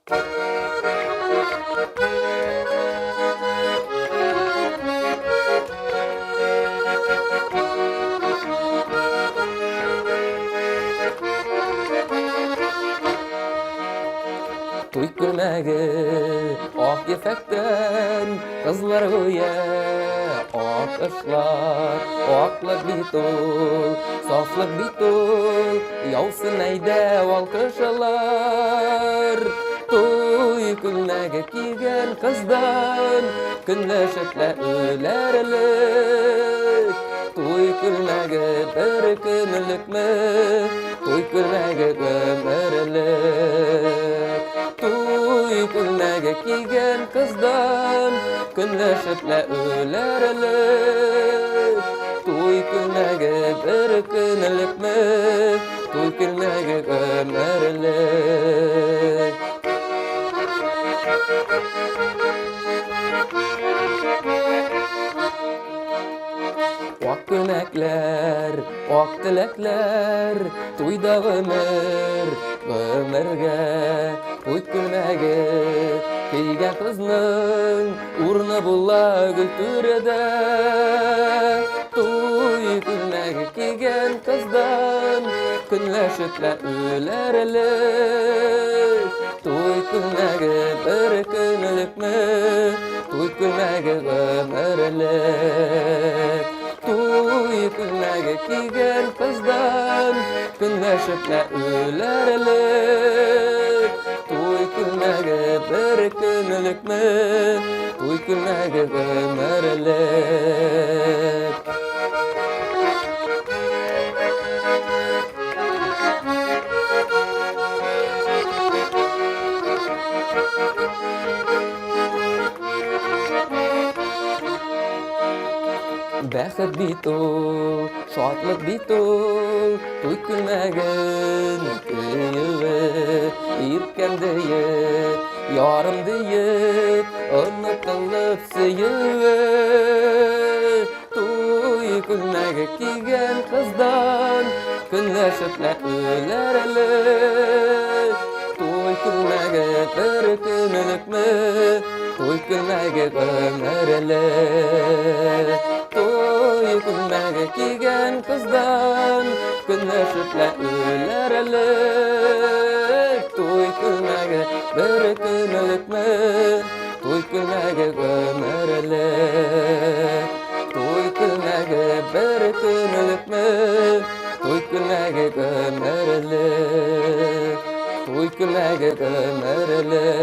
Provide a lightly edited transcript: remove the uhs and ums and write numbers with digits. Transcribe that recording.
Toy gülmegi ok yefekten kızlar goya alkışlar aklık bitul saflık bitul yavsın eyde alkışlar Toy gülmegi kiygen kızdan künleşikle ölerlik Toy gülmegi bir günlük mü Toy gülmegi ömürlük Toy gülmegi kiygen kızdan künleşikle ölerlik Toy gülmegi bir günlük mü Toy gülmegi ömürlük Ak gülmekler, ak dilekler, toyda ömürge, toy gülmegi, kiygen kızның urnu bulla gültürede. Toy gülmegi kiygen kızdan, künleşikle ölerlik. Toy gülmegi bir günlük mü, toy gülmegi ömürlük. Toy gülmegi kiygen kızdan künleşikle ölerlik Toy gülmegi bir günlük mü Toy gülmegi ömürlük Bäxet bitul, şatlık bitul, toy gülmegin kıyığı, irken deyip, yarım deyip, unutulup sıyığı. Toy gülmegi kiygen kızdan, künleşikle ölerlik. Toy gülmegi bir günlük mü, toy gülmegi ömürlük. Toy gülmegi kiygen kızdan künleşikle ölerlik Toy gülmegi bir günlük mü Toy gülmegi ömürlük Toy gülmegi bir günlük mü Toy gülmegi ömürlük Toy gülmegi ömürlük